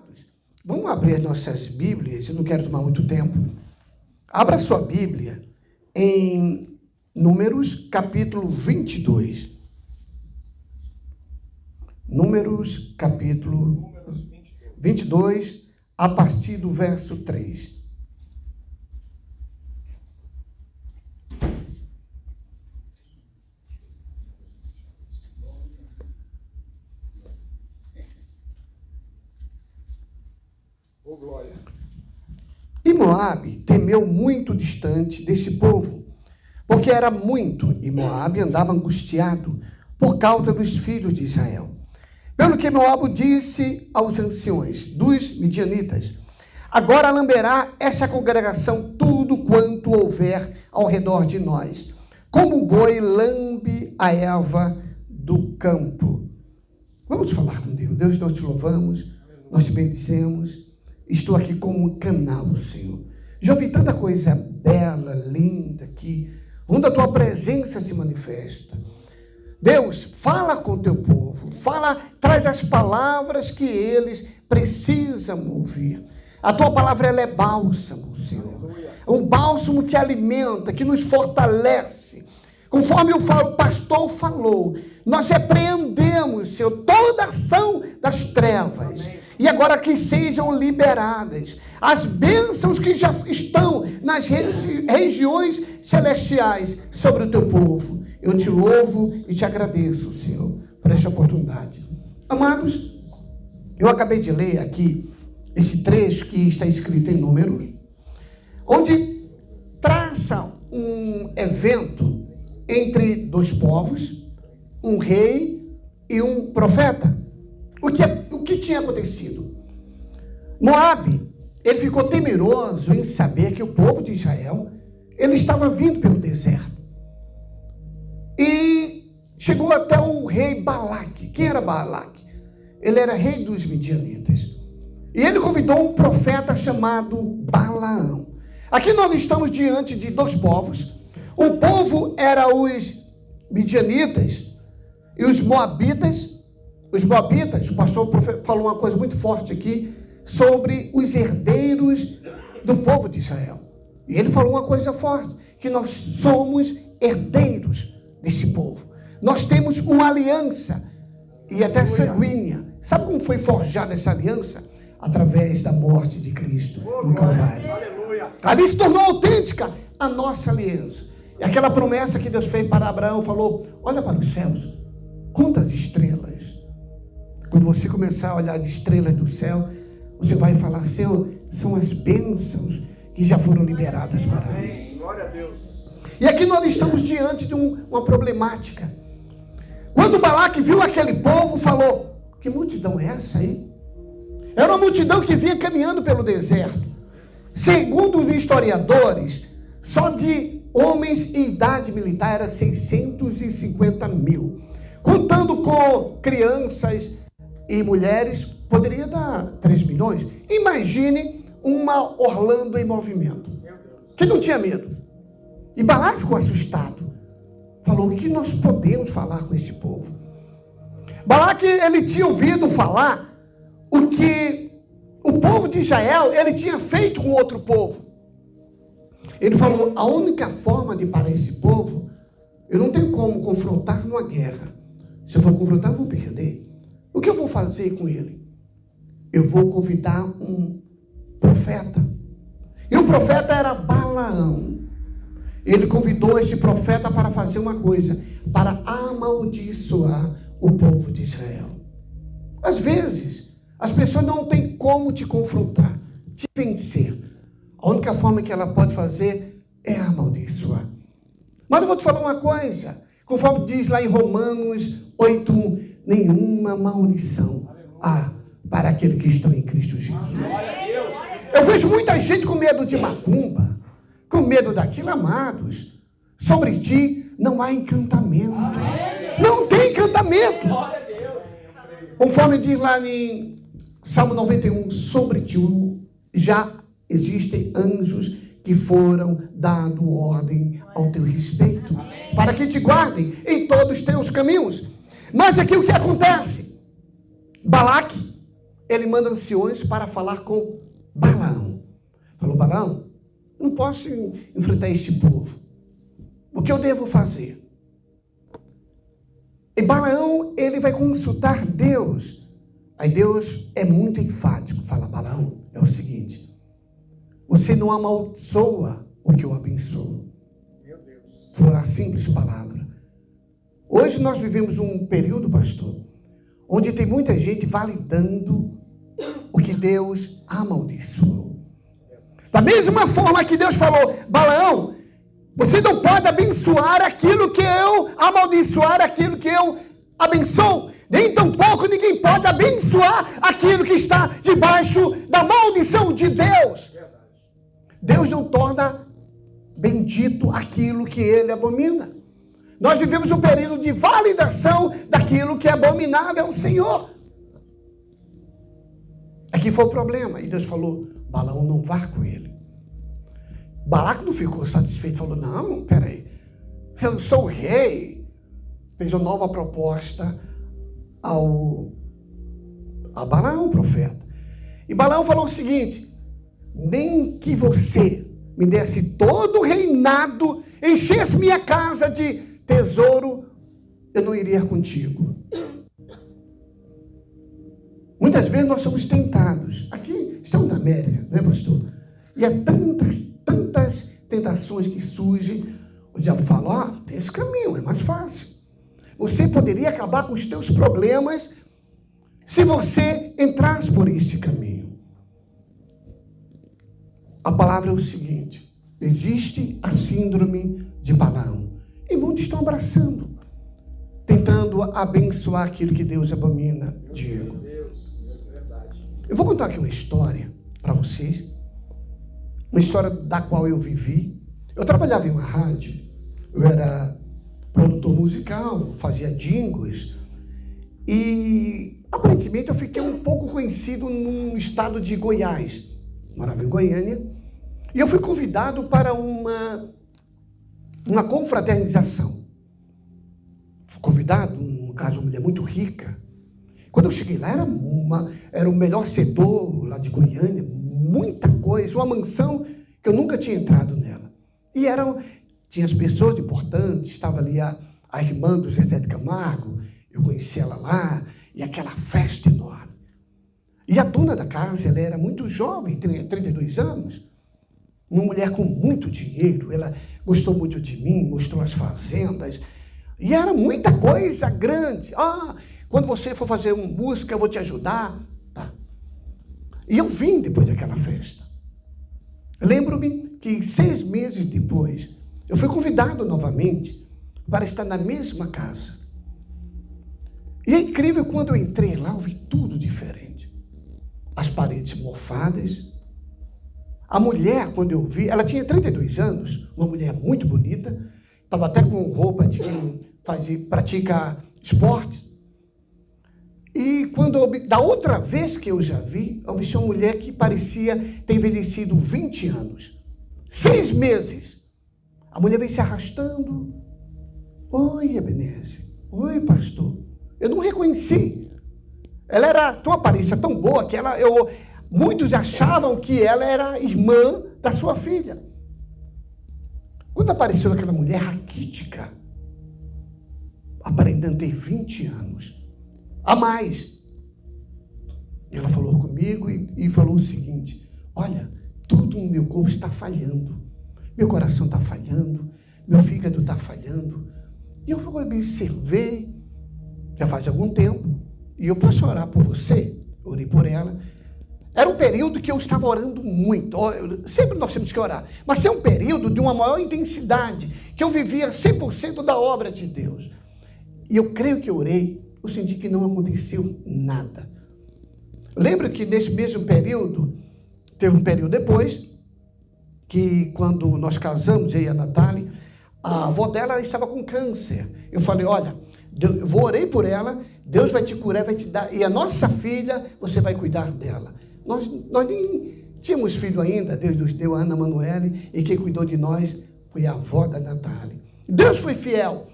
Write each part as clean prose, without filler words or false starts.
Amados, vamos abrir as nossas Bíblias, eu não quero tomar muito tempo. Abra sua Bíblia em Números, capítulo 22. Números, capítulo 22, a partir do verso 3. E Moabe temeu muito distante deste povo, porque era muito, e Moabe andava angustiado por causa dos filhos de Israel. Pelo que Moabe disse aos anciões dos midianitas: agora lamberá essa congregação tudo quanto houver ao redor de nós, como o boi lambe a erva do campo. Vamos falar com Deus. Deus, nós te louvamos, nós te bendizemos. Estou aqui como um canal, Senhor. Já ouvi tanta coisa bela, linda aqui, onde a tua presença se manifesta. Deus, fala com o teu povo, traz as palavras que eles precisam ouvir. A tua palavra, ela é bálsamo, Senhor. Um bálsamo que alimenta, que nos fortalece. Conforme o pastor falou, nós repreendemos, Senhor, toda ação das trevas. E agora que sejam liberadas as bênçãos que já estão nas regiões celestiais sobre o teu povo. Eu te louvo e te agradeço, Senhor, por esta oportunidade. Amados, eu acabei de ler aqui esse trecho que está escrito em Números, onde traça um evento entre dois povos, um rei e um profeta. O que tinha acontecido? Moabe, ele ficou temeroso em saber que o povo de Israel, ele estava vindo pelo deserto. E chegou até o rei Balaque. Quem era Balaque? Ele era rei dos midianitas. E ele convidou um profeta chamado Balaão. Aqui nós estamos diante de dois povos. Um povo era os midianitas e os moabitas. Os moabitas, o pastor falou uma coisa muito forte aqui sobre os herdeiros do povo de Israel. E ele falou uma coisa forte, que nós somos herdeiros desse povo. Nós temos uma aliança, e até sanguínea. Sabe como foi forjada essa aliança? Através da morte de Cristo no Calvário. Ali se tornou autêntica a nossa aliança. E aquela promessa que Deus fez para Abraão, falou: olha para os céus, conta as estrelas. Quando você começar a olhar as estrelas do céu, você vai falar: Senhor, são as bênçãos que já foram liberadas para mim. Glória a Deus. E aqui nós estamos diante de uma problemática. Quando Balaque viu aquele povo, falou: que multidão é essa aí? Era uma multidão que vinha caminhando pelo deserto. Segundo os historiadores, só de homens em idade militar era 650 mil. Contando com crianças e mulheres, poderia dar 3 milhões. Imagine uma Orlando em movimento, que não tinha medo. E Balaque ficou assustado. Falou: o que nós podemos falar com este povo? Balaque, ele tinha ouvido falar o que o povo de Israel, ele tinha feito com outro povo. Ele falou: a única forma de parar esse povo, eu não tenho como confrontar numa guerra. Se eu for confrontar, eu vou perder. O que eu vou fazer com ele? Eu vou convidar um profeta. E o profeta era Balaão. Ele convidou este profeta para fazer uma coisa, para amaldiçoar o povo de Israel. Às vezes, as pessoas não têm como te confrontar, te vencer. A única forma que ela pode fazer é amaldiçoar. Mas eu vou te falar uma coisa, conforme diz lá em Romanos 8:1, nenhuma maldição há para aquele que está em Cristo Jesus. Eu vejo muita gente com medo de macumba, com medo daquilo. Amados, sobre ti não há encantamento. Não tem encantamento. Conforme diz lá em Salmo 91, sobre ti já existem anjos que foram dando ordem ao teu respeito, para que te guardem em todos os teus caminhos. Mas aqui o que acontece? Balaque, ele manda anciões para falar com Balaão. Falou, Balaão, não posso enfrentar este povo. O que eu devo fazer? E Balaão, ele vai consultar Deus. Aí Deus é muito enfático. Fala, Balaão, é o seguinte. Você não amaldiçoa o que eu abençoo. Meu Deus. Foi a simples palavra. Hoje nós vivemos um período, pastor, onde tem muita gente validando o que Deus amaldiçoou. Da mesma forma que Deus falou, Balaão, você não pode abençoar aquilo que eu amaldiçoar, aquilo que eu abençoo. Nem tampouco ninguém pode abençoar aquilo que está debaixo da maldição de Deus. Deus não torna bendito aquilo que ele abomina. Nós vivemos um período de validação daquilo que é abominável ao Senhor. Aqui foi o problema. E Deus falou, Balaão, não vá com ele. Balaco não ficou satisfeito, falou, não, peraí, eu sou o rei. Fez uma nova proposta a Balaão, o profeta. E Balaão falou o seguinte, nem que você me desse todo o reinado, enchesse minha casa de tesouro, eu não iria contigo. Muitas vezes nós somos tentados. Aqui estamos na América, né, pastor? E há tantas tentações que surgem. O diabo fala, tem esse caminho, é mais fácil. Você poderia acabar com os teus problemas se você entrasse por este caminho. A palavra é o seguinte, existe a síndrome de Balaão. E muitos estão abraçando, tentando abençoar aquilo que Deus abomina, Diego. Eu vou contar aqui uma história para vocês, uma história da qual eu vivi. Eu trabalhava em uma rádio, eu era produtor musical, fazia jingles, e aparentemente eu fiquei um pouco conhecido no estado de Goiás. Morava em Goiânia, e eu fui convidado para uma confraternização. Fui convidado, no caso, uma mulher muito rica. Quando eu cheguei lá, era o melhor setor lá de Goiânia, muita coisa, uma mansão que eu nunca tinha entrado nela. E tinha as pessoas importantes, estava ali a irmã do Zezé de Camargo, eu conheci ela lá, e aquela festa enorme. E a dona da casa, ela era muito jovem, tinha 32 anos, uma mulher com muito dinheiro, ela gostou muito de mim, mostrou as fazendas, e era muita coisa grande. Quando você for fazer uma música, eu vou te ajudar. Tá. E eu vim depois daquela festa. Lembro-me que 6 meses depois, eu fui convidado novamente para estar na mesma casa. E é incrível, quando eu entrei lá, eu vi tudo diferente. As paredes mofadas. A mulher, quando eu vi, ela tinha 32 anos, uma mulher muito bonita, estava até com roupa de quem pratica esporte. E da outra vez que eu já vi, eu vi uma mulher que parecia ter envelhecido 20 anos. 6 meses. A mulher vem se arrastando. Oi, Ebenezer. Oi, pastor. Eu não reconheci. Ela tinha uma aparência tão boa que muitos achavam que ela era irmã da sua filha. Quando apareceu aquela mulher raquítica, aparentando ter 20 anos, a mais. Ela falou comigo e falou o seguinte, olha, tudo no meu corpo está falhando. Meu coração está falhando, meu fígado está falhando. E eu observei, já faz algum tempo, e eu posso orar por você? Eu orei por ela. Era um período que eu estava orando muito. Sempre nós temos que orar. Mas é um período de uma maior intensidade, que eu vivia 100% da obra de Deus. E eu creio que eu orei, eu senti que não aconteceu nada. Lembro que nesse mesmo período, teve um período depois, que quando nós casamos, eu e a Natália, a avó dela estava com câncer. Eu falei, olha, eu orei por ela, Deus vai te curar, vai te dar, e a nossa filha, você vai cuidar dela. Nós nem tínhamos filho ainda, Deus nos deu a Ana Manoele, e quem cuidou de nós foi a avó da Natália. Deus foi fiel.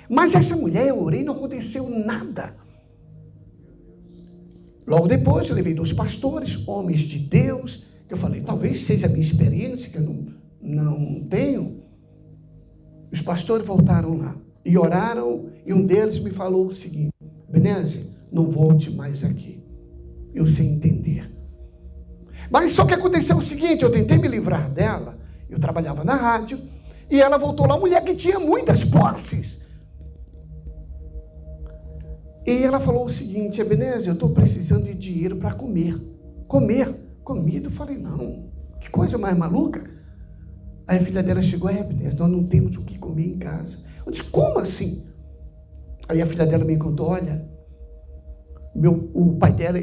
Mas essa mulher, eu orei, não aconteceu nada. Logo depois, eu levei 2 pastores, homens de Deus, que eu falei, talvez seja a minha experiência, que eu não tenho. Os pastores voltaram lá e oraram, e um deles me falou o seguinte: Ebenezer, não volte mais aqui. Eu sei entender. Mas só que aconteceu o seguinte, eu tentei me livrar dela, eu trabalhava na rádio, e ela voltou lá, uma mulher que tinha muitas posses. E ela falou o seguinte: Ebenezer, eu estou precisando de dinheiro para comer. Comida. Eu falei, não, que coisa mais maluca. Aí a filha dela chegou: Ebenezer, nós não temos o que comer em casa. Eu disse, como assim? Aí a filha dela me contou, olha, o pai dela,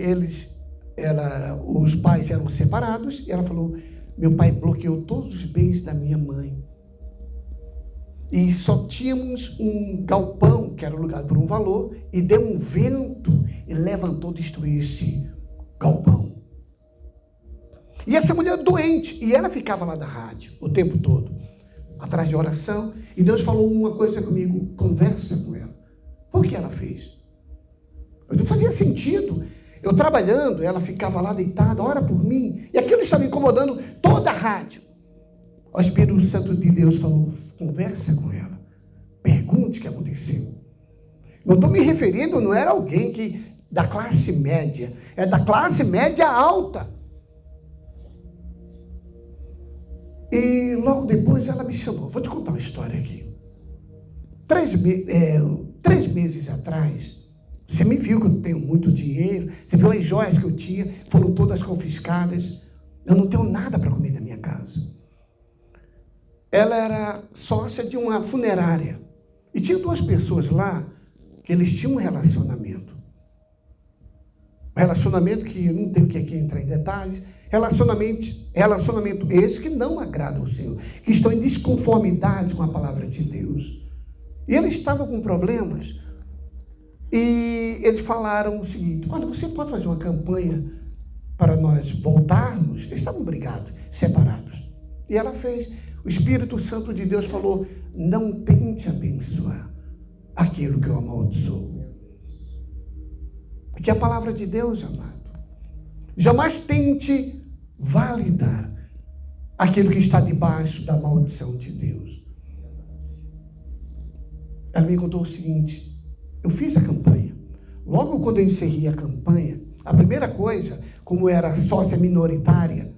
os pais eram separados, e ela falou, meu pai bloqueou todos os bens da minha mãe. E só tínhamos um galpão, que era alugado por um valor, e deu um vento e levantou, destruiu esse galpão. E essa mulher doente, e ela ficava lá na rádio o tempo todo, atrás de oração, e Deus falou uma coisa comigo: conversa com ela. Por que ela fez? Não fazia sentido. Eu trabalhando, ela ficava lá deitada, ora por mim, e aquilo estava incomodando toda a rádio. O Espírito Santo de Deus falou: conversa com ela, pergunte o que aconteceu. Eu estou me referindo, não era alguém da classe média, é da classe média alta. E logo depois ela me chamou. Vou te contar uma história aqui. 3 meses atrás, você me viu que eu tenho muito dinheiro, você viu as joias que eu tinha, foram todas confiscadas. Eu não tenho nada para comer na minha casa. Ela era sócia de uma funerária. E tinha 2 pessoas lá que eles tinham um relacionamento. Um relacionamento que eu não tenho que aqui entrar em detalhes. Relacionamento esse que não agrada ao Senhor, que estão em desconformidade com a palavra de Deus. E eles estavam com problemas. E eles falaram o seguinte: olha, você pode fazer uma campanha para nós voltarmos? Eles estavam brigados, separados. E ela fez. O Espírito Santo de Deus falou: não tente abençoar aquilo que eu amaldiçoo. Aqui é a palavra de Deus, amado. Jamais tente validar aquilo que está debaixo da maldição de Deus. Ela me contou o seguinte: eu fiz a campanha. Logo quando eu encerrei a campanha, a primeira coisa, como era sócia minoritária,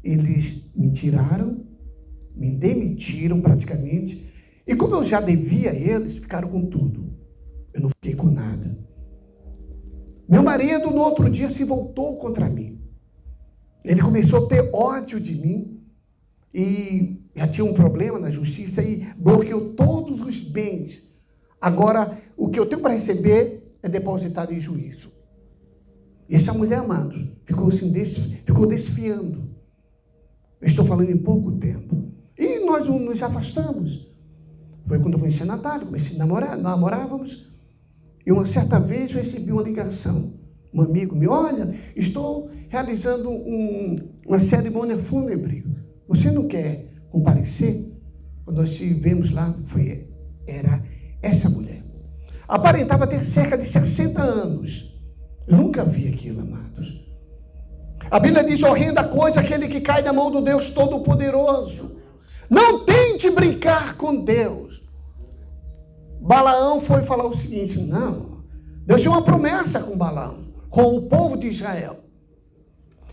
eles me tiraram, me demitiram praticamente, e como eu já devia a eles, ficaram com tudo. Eu não fiquei com nada. Meu marido, no outro dia, se voltou contra mim. Ele começou a ter ódio de mim, e já tinha um problema na justiça, e bloqueou todos os bens. Agora, o que eu tenho para receber é depositado em juízo. E essa mulher, amados, ficou desfiando. Eu estou falando em pouco tempo. E nós nos afastamos. Foi quando eu conheci a Natália, comecei a namorar, namorávamos. E uma certa vez eu recebi uma ligação. Um amigo me: olha, estou realizando uma cerimônia fúnebre. Você não quer comparecer? Quando nós estivemos lá, era essa mulher. Aparentava ter cerca de 60 anos. Eu nunca vi aquilo, amados. A Bíblia diz: horrenda coisa aquele que cai na mão do Deus Todo-Poderoso. Não tente brincar com Deus. Balaão foi falar o seguinte: não, Deus tinha uma promessa com Balaão, com o povo de Israel.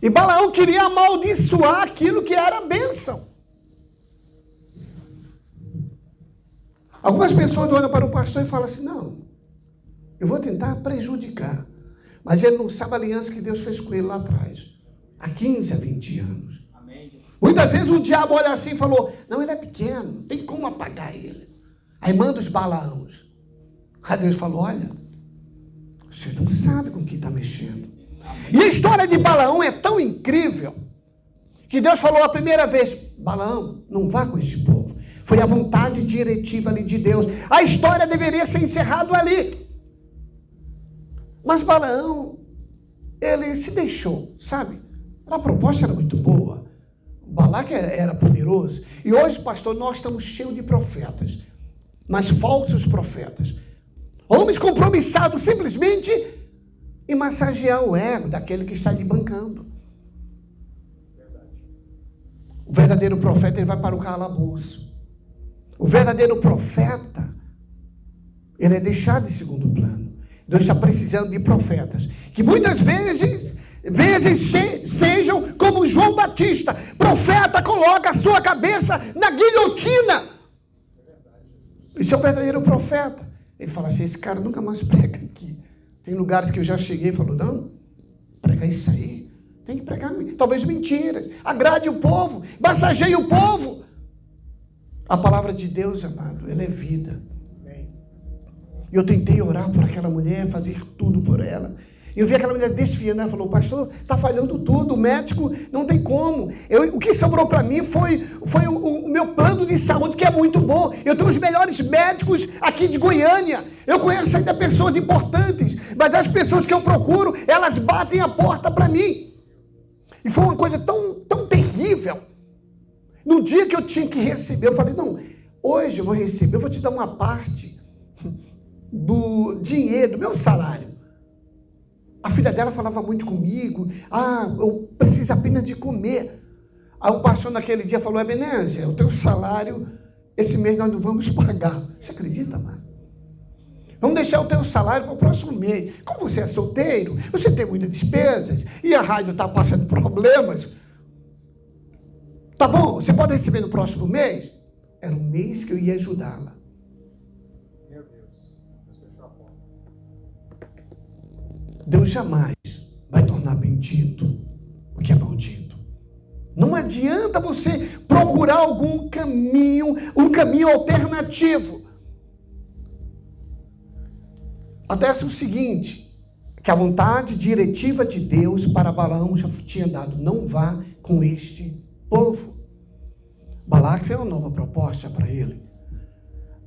E Balaão queria amaldiçoar aquilo que era bênção. Algumas pessoas olham para o pastor e falam assim: não, eu vou tentar prejudicar. Mas ele não sabe a aliança que Deus fez com ele lá atrás, há 15 a 20 anos. Amém. Muitas vezes o diabo olha assim e falou: não, ele é pequeno, não tem como apagar ele. Aí manda os Balaãos. Aí Deus falou: olha, você não sabe com quem está mexendo. E a história de Balaão é tão incrível que Deus falou a primeira vez: Balaão, não vá com este povo. Foi a vontade diretiva ali de Deus. A história deveria ser encerrada ali. Mas Balaão, ele se deixou, sabe? A proposta era muito boa. Balaque era poderoso. E hoje, pastor, nós estamos cheios de profetas, mas falsos profetas. Homens compromissados simplesmente e massagear o ego daquele que está lhe bancando. O verdadeiro profeta, ele vai para o calabouço. O verdadeiro profeta, ele é deixado em segundo plano. Deus está precisando de profetas que muitas vezes sejam como João Batista. Profeta coloca a sua cabeça na guilhotina. Esse é o verdadeiro profeta. Ele fala assim, esse cara nunca mais prega aqui. Tem lugares que eu já cheguei e falo, não, prega isso aí. Tem que pregar, talvez mentiras. Agrade o povo, massageie o povo. A palavra de Deus, amado, ela é vida. E eu tentei orar por aquela mulher, fazer tudo por ela. E eu vi aquela mulher desfiando, ela falou, pastor, está falhando tudo, o médico não tem como. O que sobrou para mim foi o meu plano de saúde, que é muito bom. Eu tenho os melhores médicos aqui de Goiânia. Eu conheço ainda pessoas importantes, mas as pessoas que eu procuro, elas batem a porta para mim. E foi uma coisa tão terrível. No dia que eu tinha que receber, eu falei, não, hoje eu vou receber, eu vou te dar uma parte do dinheiro, do meu salário. A filha dela falava muito comigo, eu preciso apenas de comer. Aí o pastor naquele dia falou, Ebenezer, o teu salário, esse mês nós não vamos pagar. Você acredita, mano? Vamos deixar o teu salário para o próximo mês. Como você é solteiro, você tem muitas despesas, e a rádio está passando problemas. Tá bom, você pode receber no próximo mês? Era um mês que eu ia ajudá-la. Meu Deus, fechou a porta. Deus jamais vai tornar bendito o que é maldito. Não adianta você procurar algum caminho, um caminho alternativo. Acontece o seguinte, que a vontade diretiva de Deus para Balaão já tinha dado, não vá com este povo. Balaque fez uma nova proposta para ele.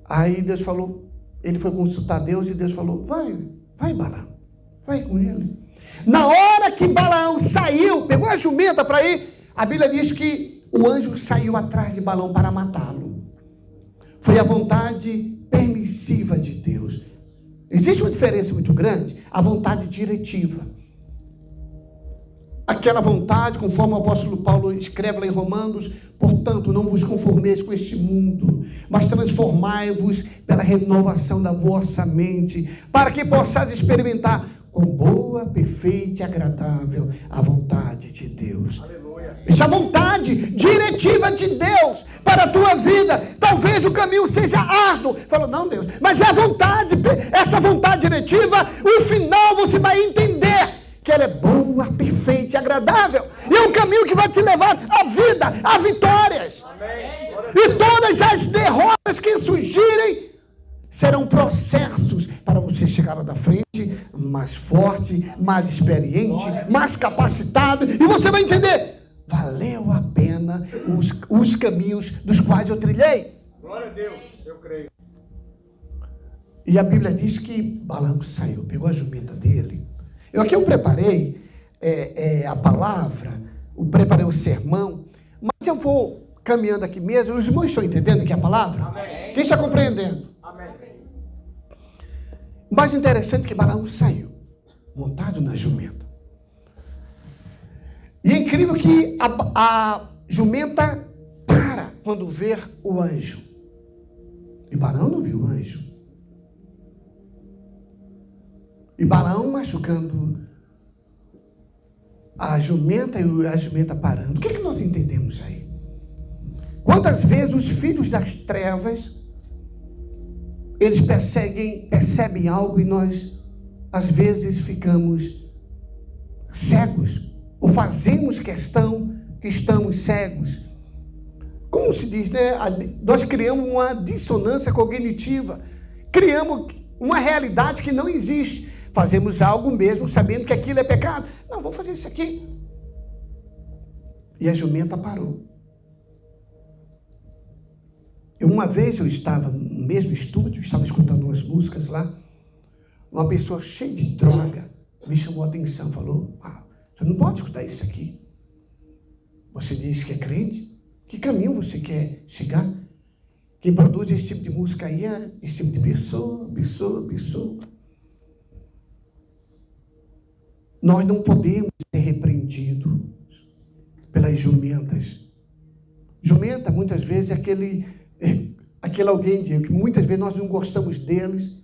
Aí Deus falou, ele foi consultar Deus e Deus falou, vai Balaão, vai com ele. Na hora que Balaão saiu, pegou a jumenta para ir, a Bíblia diz que o anjo saiu atrás de Balaão para matá-lo. Foi a vontade permissiva de Deus. Existe uma diferença muito grande, a vontade diretiva. Aquela vontade, conforme o apóstolo Paulo escreve lá em Romanos, portanto, não vos conformeis com este mundo, mas transformai-vos pela renovação da vossa mente, para que possais experimentar com boa, perfeita e agradável a vontade de Deus. Aleluia. Essa vontade diretiva de Deus para a tua vida. Talvez o caminho seja árduo. Falou, não, Deus, mas é a vontade, essa vontade diretiva, o final você vai entender que ela é boa, perfeita e agradável. E é um caminho que vai te levar à vida, a vitórias. Amém. E todas as derrotas que surgirem serão processos para você chegar lá da frente, mais forte, mais experiente, mais capacitado. E você vai entender, valeu a pena os caminhos dos quais eu trilhei. Glória a Deus, eu creio. E a Bíblia diz que Balaão saiu, pegou a jumenta dele. Aqui eu preparei a palavra, eu preparei o sermão, mas eu vou caminhando aqui mesmo. Os irmãos estão entendendo aqui a palavra? Amém. Quem está compreendendo? Amém. O mais interessante é que Balaão saiu, montado na jumenta. E é incrível que a jumenta para quando vê o anjo. E Balaão não viu o anjo. E Balaão machucando a jumenta e a jumenta parando. O que é que nós entendemos aí? Quantas vezes os filhos das trevas, eles percebem algo e nós, às vezes, ficamos cegos. Ou fazemos questão que estamos cegos. Como se diz, né? Nós criamos uma dissonância cognitiva. Criamos uma realidade que não existe. Fazemos algo mesmo sabendo que aquilo é pecado. Não, vou fazer isso aqui. E a jumenta parou. Uma vez eu estava no mesmo estúdio, estava escutando umas músicas lá. Uma pessoa cheia de droga me chamou a atenção, falou, você não pode escutar isso aqui. Você diz que é crente? Que caminho você quer chegar? Quem produz esse tipo de música aí é esse tipo de pessoa. Nós não podemos ser repreendidos pelas jumentas. Jumenta, muitas vezes, é aquele alguém que muitas vezes nós não gostamos deles,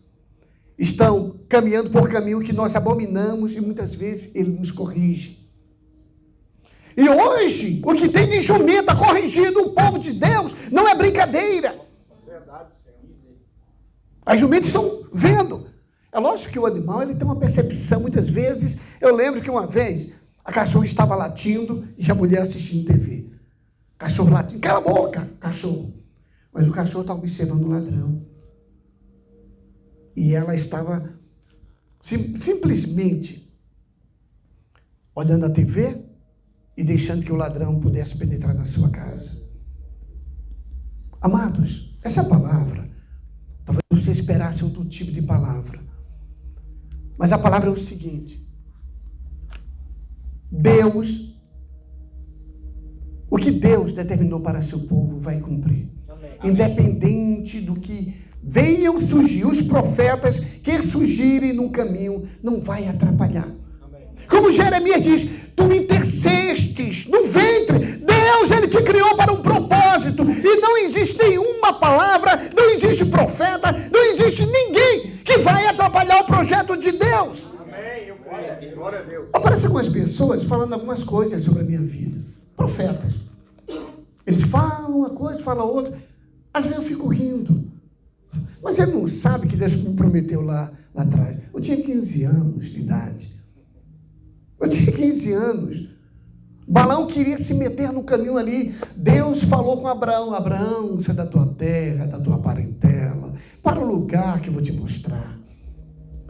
estão caminhando por caminho que nós abominamos e muitas vezes ele nos corrige. E hoje, o que tem de jumenta corrigido o povo de Deus não é brincadeira. Verdade, Senhor. As jumentas estão vendo. É lógico que o animal ele tem uma percepção, muitas vezes. Eu lembro que uma vez a cachorra estava latindo e a mulher assistindo TV. Cachorro latindo, cala a boca, cachorro. Mas o cachorro estava observando o ladrão. E ela estava simplesmente olhando a TV e deixando que o ladrão pudesse penetrar na sua casa. Amados, essa é a palavra. Talvez você esperasse outro tipo de palavra. Mas a palavra é o seguinte: Deus, o que Deus determinou para seu povo vai cumprir. Amém. Independente do que venham surgir, os profetas que surgirem no caminho, não vai atrapalhar. Amém. Como Jeremias diz, tu intercestes no ventre. Deus, ele te criou para um propósito. E não existe nenhuma palavra, não existe profeta, não existe ninguém que vai atrapalhar o projeto de Deus. Amém. Eu creio. Glória a Deus. Aparecem algumas pessoas falando algumas coisas sobre a minha vida. Profetas. Eles falam uma coisa, falam outra. Às vezes eu fico rindo. Mas ele não sabe que Deus me prometeu lá atrás. Eu tinha 15 anos de idade. Eu tinha 15 anos. Balaão queria se meter no caminho ali. Deus falou com Abraão: Abraão, sai da tua terra, da tua parentela, para o lugar que eu vou te mostrar.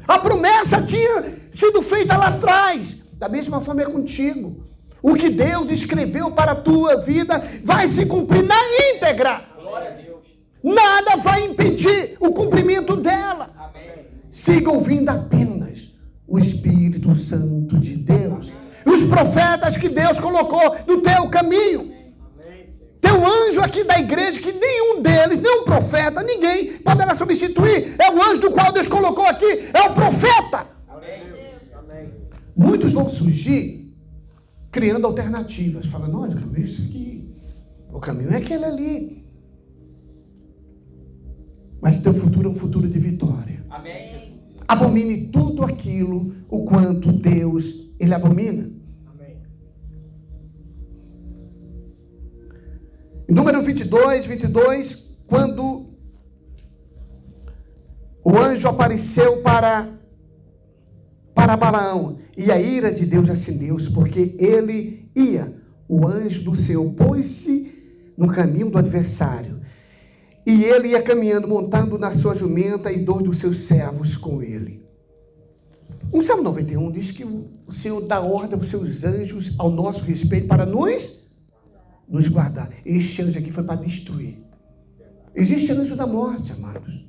A promessa tinha sido feita lá atrás. Da mesma forma é contigo. O que Deus escreveu para a tua vida vai se cumprir na íntegra. Glória a Deus. Nada vai impedir o cumprimento dela. Amém. Siga ouvindo apenas o Espírito Santo de Deus. Os profetas que Deus colocou no teu caminho. Tem um anjo aqui da igreja que nenhum deles, nenhum profeta, ninguém poderá substituir. É o anjo do qual Deus colocou aqui. É o profeta. Amém. Muitos vão surgir criando alternativas. Falando, olha, o caminho é isso aqui. O caminho é aquele ali. Mas teu futuro é um futuro de vitória. Amém, Jesus. Abomine tudo aquilo, o quanto Deus, ele abomina. Amém. Em número 22, quando o anjo apareceu para Balaão, e a ira de Deus acendeu-se, porque ele ia, o anjo do Senhor pôs-se no caminho do adversário, e ele ia caminhando, montando na sua jumenta, e 2 dos seus servos com ele. O Salmo 91 diz que o Senhor dá ordem aos seus anjos ao nosso respeito para nos guardar. Este anjo aqui foi para destruir. Existe anjo da morte, amados.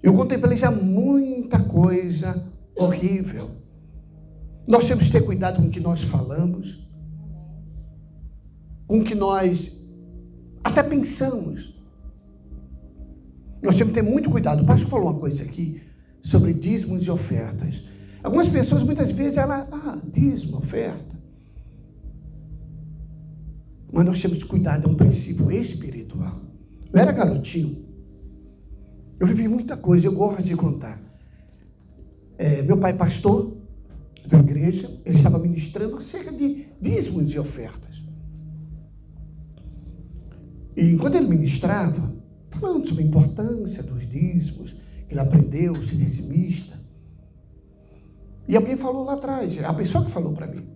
Eu contemplei já muita coisa horrível. Nós temos que ter cuidado com o que nós falamos, com o que nós até pensamos. Nós temos que ter muito cuidado. O pastor falou uma coisa aqui sobre dízimos e ofertas. Algumas pessoas, muitas vezes, dízimo, oferta. Mas nós temos que cuidar, é um princípio espiritual. Eu era garotinho. Eu vivi muita coisa, eu gosto de contar. Meu pai, pastor da igreja, ele estava ministrando acerca de dízimos e ofertas. E enquanto ele ministrava, falando sobre a importância dos dízimos, que ele aprendeu, ser dizimista. E alguém falou lá atrás, a pessoa que falou para mim.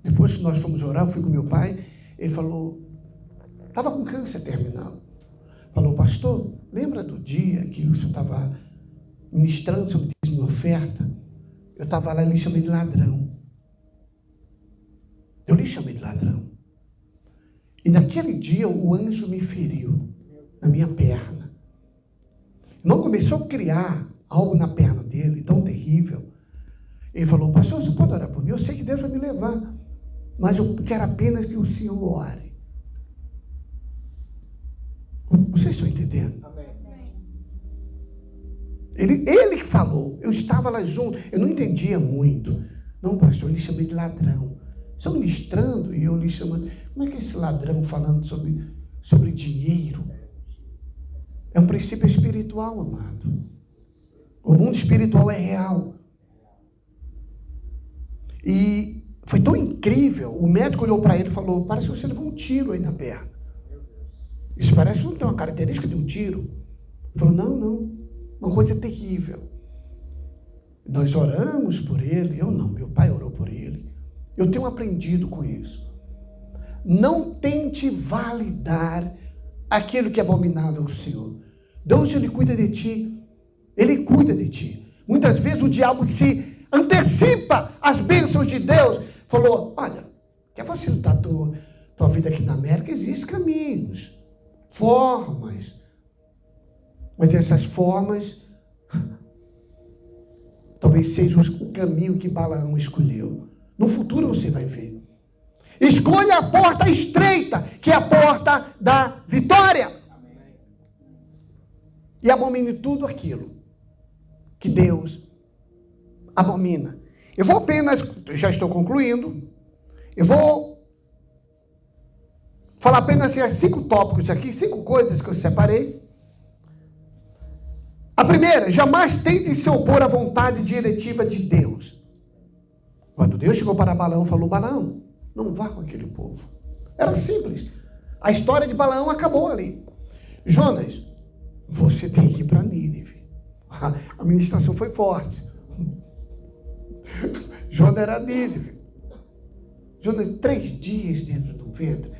Depois que nós fomos orar, eu fui com meu pai, ele falou, estava com câncer terminal. Falou, pastor, lembra do dia que o senhor estava ministrando sobre dízimo e oferta? Eu estava lá e lhe chamei de ladrão. Eu lhe chamei de ladrão. E naquele dia o anjo me feriu na minha perna. Não começou a criar algo na perna dele, tão terrível. Ele falou, pastor, você pode orar por mim? Eu sei que Deus vai me levar, mas eu quero apenas que o senhor ore. Vocês estão entendendo? Amém. Ele que falou. Eu estava lá junto. Eu não entendia muito. Não, pastor, eu lhe chamei de ladrão. Estão ministrando e eu lhe chamando. Como é que esse ladrão falando sobre dinheiro? É um princípio espiritual, amado. O mundo espiritual é real. E foi tão incrível. O médico olhou para ele e falou: parece que você levou um tiro aí na perna. Isso parece que não tem uma característica de um tiro. Ele falou: não. Uma coisa terrível. Nós oramos por ele. Eu não, meu pai orou por ele. Eu tenho aprendido com isso. Não tente validar aquilo que é abominável ao Senhor. Deus, Ele cuida de ti. Ele cuida de ti. Muitas vezes o diabo se antecipa às bênçãos de Deus. Falou: olha, quer facilitar tua vida aqui na América? Existem caminhos, formas. Mas essas formas talvez sejam o caminho que Balaão escolheu. No futuro você vai ver. Escolha a porta estreita, que é a porta da vitória. E abomine tudo aquilo que Deus abomina. Eu vou apenas, já estou concluindo, eu vou falar apenas 5 tópicos aqui, 5 coisas que eu separei. A primeira: jamais tente se opor à vontade diretiva de Deus. Quando Deus chegou para Balaão e falou: Balaão, não vá com aquele povo. Era simples. A história de Balaão acabou ali. Jonas, você tem que ir para Nínive. A ministração foi forte. Jonas era Nínive. Jonas, 3 dias dentro do ventre.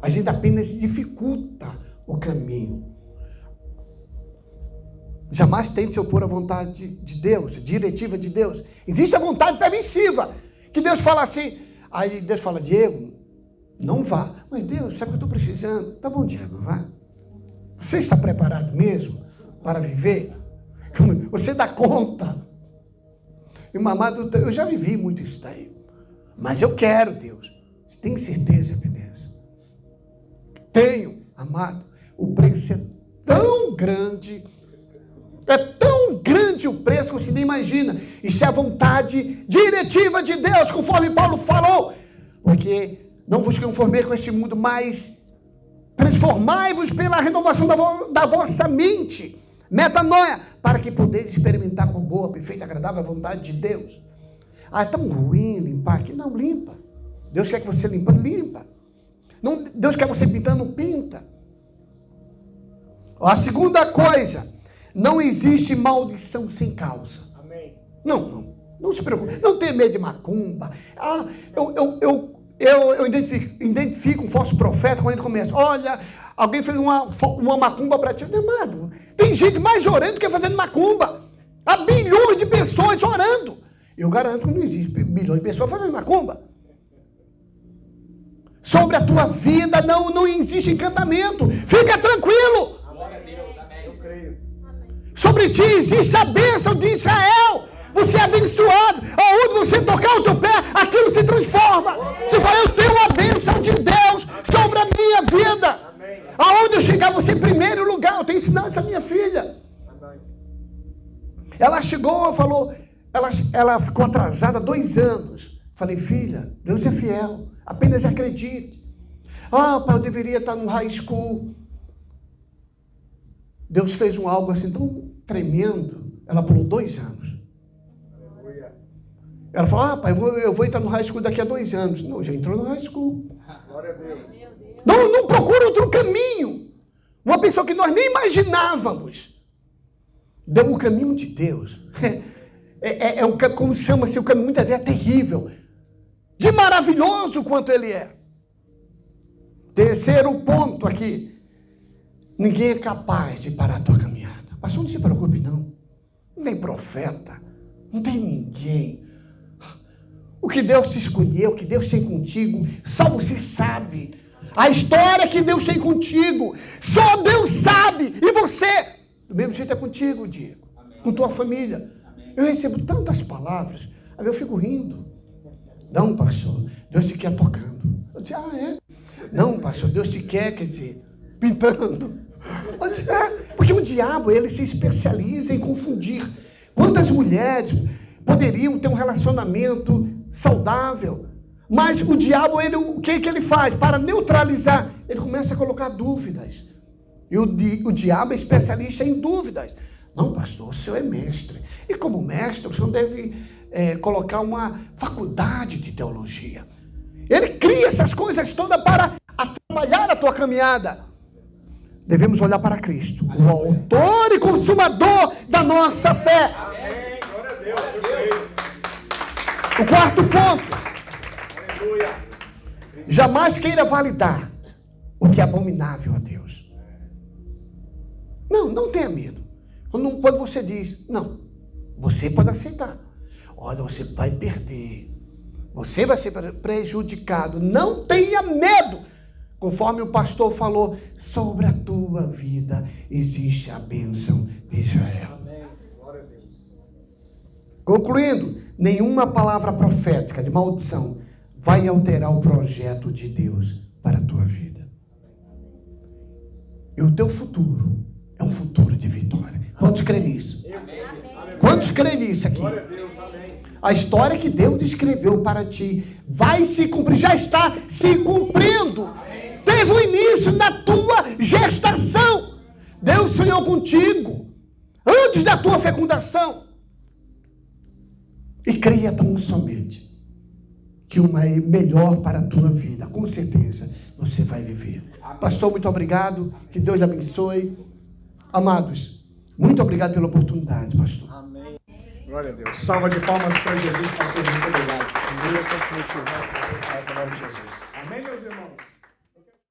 A gente apenas dificulta o caminho. Jamais tente se opor à vontade de Deus, diretiva de Deus. Existe a vontade permissiva, que Deus fala assim. Aí Deus fala: Diego, não vá. Mas Deus, sabe o que eu estou precisando? Tá bom, Diego, vá. Você está preparado mesmo para viver? Você dá conta? E mamado, eu já vivi muito isso daí. Mas eu quero, Deus. Você tem certeza, Ebenezer? Tenho, amado. O preço é tão grande. É tão grande o preço que você nem imagina. Isso é a vontade diretiva de Deus, conforme Paulo falou. Porque não vos conformeis com este mundo, mas transformai-vos pela renovação da vossa mente. Metanoia, para que podeis experimentar com boa, perfeita, agradável a vontade de Deus. Ah, é tão ruim limpar aqui. Não, limpa. Deus quer que você limpando, limpa. Não, Deus quer você pintando, pinta. A segunda coisa: não existe maldição sem causa. Amém. Não se preocupe. Não tenha medo de macumba. Eu identifico um falso profeta quando ele começa: olha, alguém fez uma macumba para ti. Amado, tem gente mais orando do que fazendo macumba. Há bilhões de pessoas orando. Eu garanto que não existe bilhões de pessoas fazendo macumba. Sobre a tua vida não existe encantamento. Fica tranquilo. Glória a Deus, amém. Eu creio. Sobre ti existe a bênção de Israel. Você é abençoado. Aonde você tocar o teu pé, aquilo se transforma. Você fala: eu tenho a bênção de Deus sobre a minha vida. Amém. Aonde eu chegar, você em primeiro lugar. Eu tenho ensinado isso à minha filha. Amém. Ela chegou e falou, ela ficou atrasada 2 anos. Falei: filha, Deus é fiel. Apenas acredite. Ah, pai, eu deveria estar no high school. Deus fez algo assim tão tremendo. Ela pulou 2 anos. Ela falou: ah, pai, eu vou entrar no high school daqui a 2 anos. Não, já entrou no high school. Glória a Deus. Não procura outro caminho. Uma pessoa que nós nem imaginávamos. O caminho de Deus como chama-se, o caminho muitas vezes é terrível. De maravilhoso quanto ele é. Terceiro ponto aqui: ninguém é capaz de parar a tua caminhada. Pastor, não se preocupe não. Não tem profeta, não tem ninguém. O que Deus te escolheu, o que Deus tem contigo, só você sabe. A história que Deus tem contigo, só Deus sabe. E você, do mesmo jeito é contigo, Diego. Amém. Com tua família. Amém. Eu recebo tantas palavras, aí eu fico rindo. Não, pastor, Deus te quer tocando. Eu disse: ah, é? Não, pastor, Deus te quer dizer, pintando. Pode ser. Porque o diabo, ele se especializa em confundir. Quantas mulheres poderiam ter um relacionamento saudável? Mas o diabo, o que ele faz? Para neutralizar, ele começa a colocar dúvidas. E o diabo é especialista em dúvidas. Não, pastor, o senhor é mestre. E como mestre, o senhor deve colocar uma faculdade de teologia. Ele cria essas coisas todas para atrapalhar a tua caminhada. Devemos olhar para Cristo, o autor e consumador da nossa fé. Amém. Glória a Deus. O quarto ponto. Aleluia. Jamais queira validar o que é abominável a Deus. Não tenha medo. Quando você diz, não, você pode aceitar. Olha, você vai perder. Você vai ser prejudicado. Não tenha medo. Conforme o pastor falou, sobre a tua vida existe a bênção de Israel. Amém. Glória a Deus. Concluindo, nenhuma palavra profética de maldição vai alterar o projeto de Deus para a tua vida. E o teu futuro é um futuro de vitória. Quantos creem nisso? Quantos creem nisso aqui? Glória a Deus. Amém. A história que Deus escreveu para ti vai se cumprir, já está se cumprindo. Teve um início na tua gestação. Deus sonhou contigo antes da tua fecundação. E creia tão somente que uma é melhor para a tua vida. Com certeza você vai viver. Pastor, muito obrigado. Que Deus abençoe. Amados, muito obrigado pela oportunidade, pastor. Amém. Glória a Deus. Salva de palmas para Jesus, pastor. Muito obrigado. Deus continue te usando. Em nome de Jesus. Amém, meus irmãos.